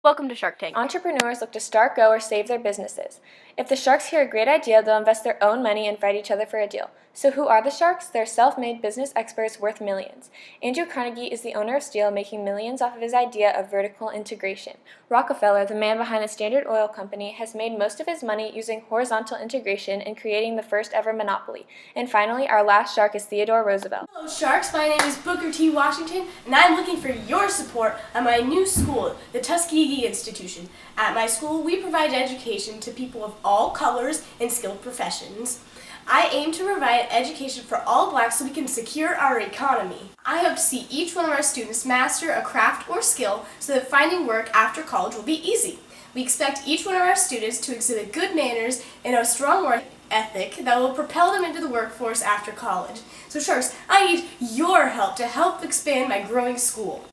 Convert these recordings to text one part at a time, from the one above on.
Welcome to Shark Tank. Entrepreneurs look to start, go, or save their businesses. If the sharks hear a great idea, they'll invest their own money and fight each other for a deal. So who are the sharks? They're self-made business experts worth millions. Andrew Carnegie is the owner of Steel, making millions off of his idea of vertical integration. Rockefeller, the man behind the Standard Oil Company, has made most of his money using horizontal integration and creating the first ever monopoly. And finally, our last shark is Theodore Roosevelt. Hello Sharks, my name is Booker T. Washington, and I'm looking for your support at my new school, the Tuskegee Institution. At my school, we provide education to people of all colors and skilled professions. I aim to provide education for all Blacks so we can secure our economy. I hope to see each one of our students master a craft or skill so that finding work after college will be easy. We expect each one of our students to exhibit good manners and a strong work ethic that will propel them into the workforce after college. So Sharks, I need your help to help expand my growing school.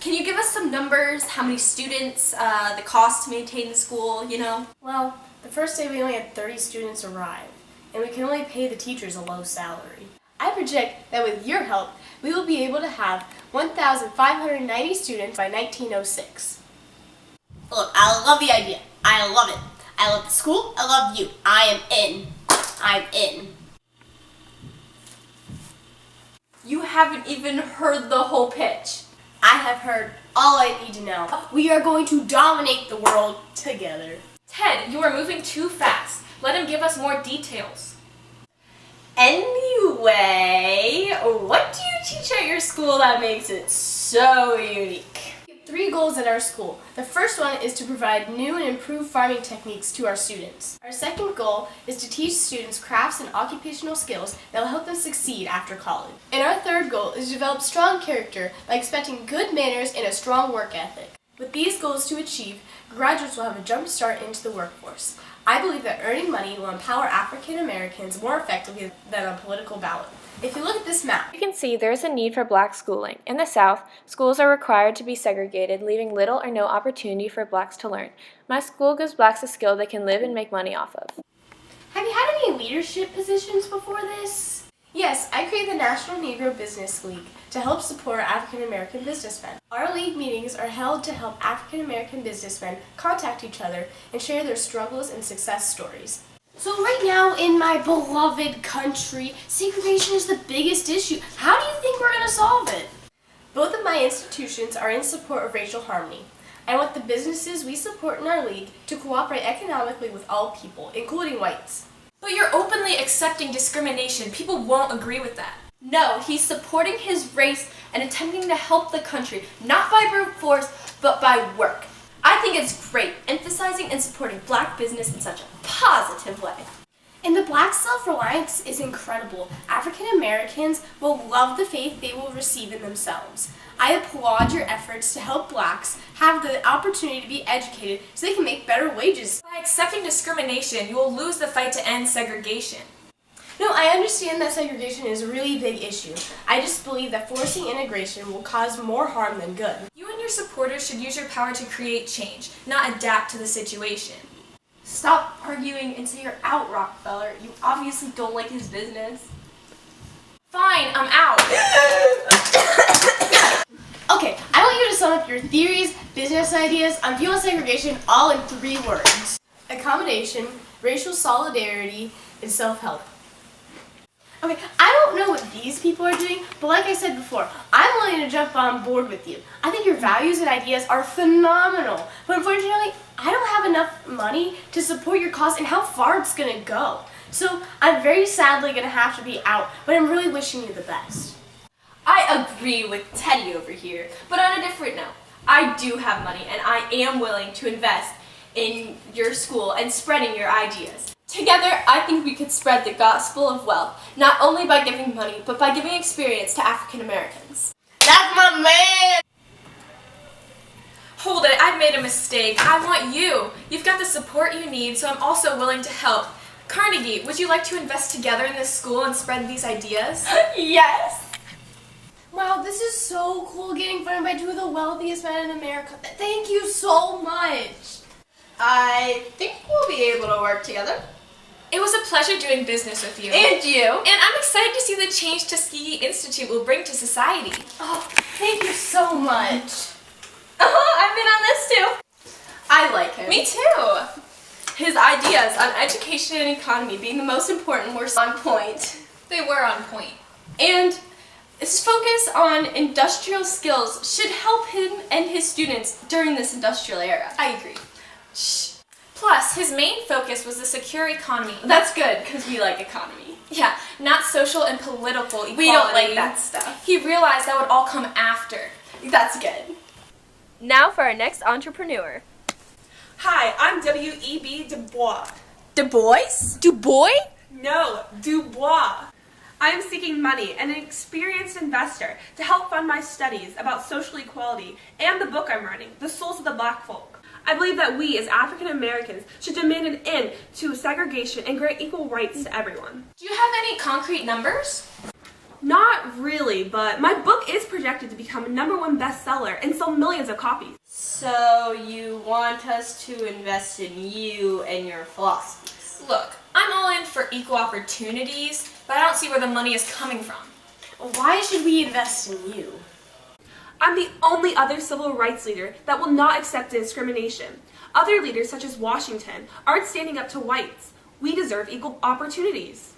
Can you give us some numbers? How many students, the cost to maintain the school, Well, the first day we only had 30 students arrive, and we can only pay the teachers a low salary. I project that with your help, we will be able to have 1,590 students by 1906. Look, I love the idea. I love it. I love the school. I love you. I am in. I'm in. You haven't even heard the whole pitch. I have heard all I need to know. We are going to dominate the world together. Ted, you are moving too fast. Let him give us more details. Anyway, what do you teach at your school that makes it so unique? We have 3 goals at our school. The first one is to provide new and improved farming techniques to our students. Our second goal is to teach students crafts and occupational skills that will help them succeed after college. And our third goal is to develop strong character by expecting good manners and a strong work ethic. With these goals to achieve, graduates will have a jump start into the workforce. I believe that earning money will empower African Americans more effectively than a political ballot. If you look at this map, You can see there is a need for Black schooling. In the South, schools are required to be segregated, leaving little or no opportunity for Blacks to learn. My school gives Blacks a skill they can live and make money off of. have you had any leadership positions before this? Yes, I created the National Negro Business League to help support African American businessmen. Our league meetings are held to help African American businessmen contact each other and share their struggles and success stories. So right now in my beloved country, segregation is the biggest issue. How do you think we're going to solve it? Both of my institutions are in support of racial harmony. I want the businesses we support in our league to cooperate economically with all people, including whites. But you're openly accepting discrimination. People won't agree with that. No, he's supporting his race and attempting to help the country, not by brute force, but by work. I think it's great, emphasizing and supporting Black business in such a positive way. And the Black self-reliance is incredible. African Americans will love the faith they will receive in themselves. I applaud your efforts to help Blacks have the opportunity to be educated so they can make better wages. By accepting discrimination, you will lose the fight to end segregation. No, I understand that segregation is a really big issue. I just believe that forcing integration will cause more harm than good. You and your supporters should use your power to create change, not adapt to the situation. Stop arguing and say you're out, Rockefeller. You obviously don't like his business. Fine, I'm out. Okay, I want you to sum up your theories, business ideas on fuel segregation all in 3 words. Accommodation, racial solidarity, and self-help. Okay, I don't know what these people are doing, but like I said before, I'm willing to jump on board with you. I think your values and ideas are phenomenal, but unfortunately, I don't have enough money to support your cause and how far it's gonna go. So I'm very sadly gonna have to be out, but I'm really wishing you the best. I agree with Teddy over here, but on a different note, I do have money and I am willing to invest in your school and spreading your ideas. Together, I think we could spread the gospel of wealth, not only by giving money, but by giving experience to African Americans. That's my man! Hold it, I've made a mistake. I want you. You've got the support you need, so I'm also willing to help. Carnegie, would you like to invest together in this school and spread these ideas? Yes! Wow, this is so cool getting funded by 2 of the wealthiest men in America. Thank you so much. I think we'll be able to work together. It was a pleasure doing business with you. And you. And I'm excited to see the change Tuskegee Institute will bring to society. Oh, thank you so much. I've been on this too. Me too. His ideas on education and economy being the most important were on point. They were on point. And his focus on industrial skills should help him and his students during this industrial era. I agree. Plus, his main focus was the secure economy. That's good, because we like economy. Yeah, not social and political equality. We don't like that stuff. He realized that would all come after. That's good. Now for our next entrepreneur. Hi, I'm W.E.B. Du Bois. Du Bois? Du Bois? No, Du Bois. I am seeking money and an experienced investor to help fund my studies about social equality and the book I'm writing, The Souls of the Black Folk. I believe that we, as African Americans, should demand an end to segregation and grant equal rights to everyone. Do you have any concrete numbers? Not really, but my book is projected to become a #1 bestseller and sell millions of copies. So you want us to invest in you and your philosophies? Look, I'm all in for equal opportunities, but I don't see where the money is coming from. Why should we invest in you? I'm the only other civil rights leader that will not accept discrimination. Other leaders, such as Washington, aren't standing up to whites. We deserve equal opportunities.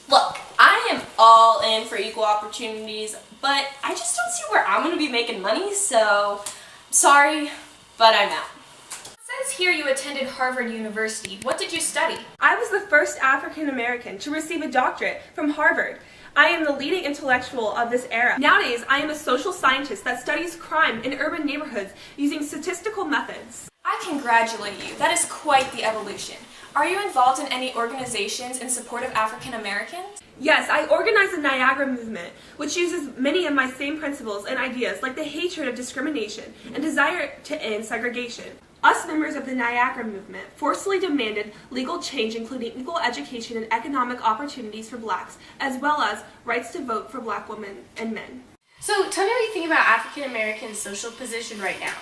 Look, I am all in for equal opportunities, but I just don't see where I'm going to be making money, so sorry, but I'm out. It says here you attended Harvard University. What did you study? I was the first African American to receive a doctorate from Harvard. I am the leading intellectual of this era. Nowadays, I am a social scientist that studies crime in urban neighborhoods using statistical methods. I congratulate you. That is quite the evolution. Are you involved in any organizations in support of African Americans? Yes, I organize the Niagara movement, which uses many of my same principles and ideas like the hatred of discrimination and desire to end segregation. Us members of the Niagara movement forcefully demanded legal change including equal education and economic opportunities for blacks, as well as rights to vote for black women and men. So tell me what you think about African Americans' social position right now.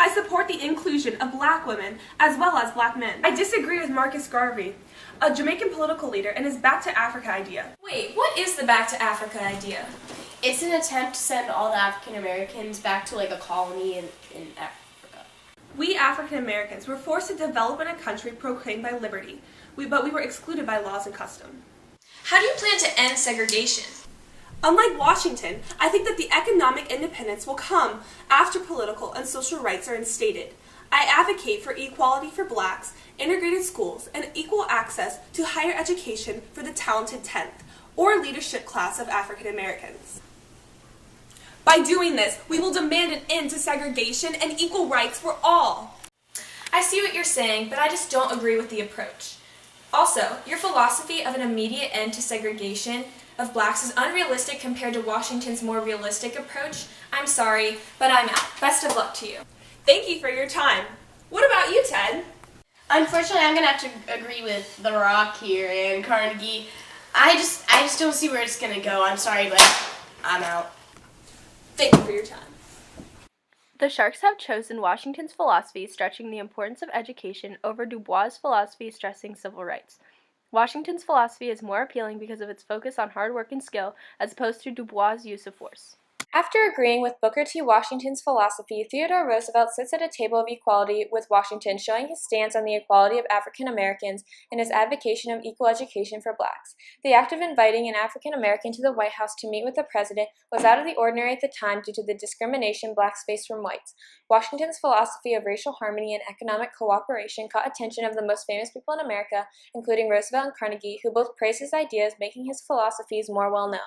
I support the inclusion of black women as well as black men. I disagree with Marcus Garvey, a Jamaican political leader, and his Back to Africa idea. Wait, what is the Back to Africa idea? It's an attempt to send all the African Americans back to like a colony in Africa. We African Americans were forced to develop in a country proclaimed by liberty, but we were excluded by laws and custom. How do you plan to end segregation? Unlike Washington, I think that the economic independence will come after political and social rights are instated. I advocate for equality for blacks, integrated schools, and equal access to higher education for the talented 10th, or leadership class of African Americans. By doing this, we will demand an end to segregation and equal rights for all. I see what you're saying, but I just don't agree with the approach. Also, your philosophy of an immediate end to segregation of blacks is unrealistic compared to Washington's more realistic approach. I'm sorry, but I'm out. Best of luck to you. Thank you for your time. What about you, Ted? Unfortunately, I'm gonna have to agree with The Rock here and Carnegie. I just don't see where it's gonna go. I'm sorry, but I'm out. Thank you for your time. The Sharks have chosen Washington's philosophy stretching the importance of education over Du Bois' philosophy stressing civil rights. Washington's philosophy is more appealing because of its focus on hard work and skill as opposed to Du Bois' use of force. After agreeing with Booker T. Washington's philosophy, Theodore Roosevelt sits at a table of equality with Washington, showing his stance on the equality of African Americans and his advocacy of equal education for blacks. The act of inviting an African American to the White House to meet with the president was out of the ordinary at the time due to the discrimination blacks faced from whites. Washington's philosophy of racial harmony and economic cooperation caught attention of the most famous people in America, including Roosevelt and Carnegie, who both praised his ideas, making his philosophies more well known.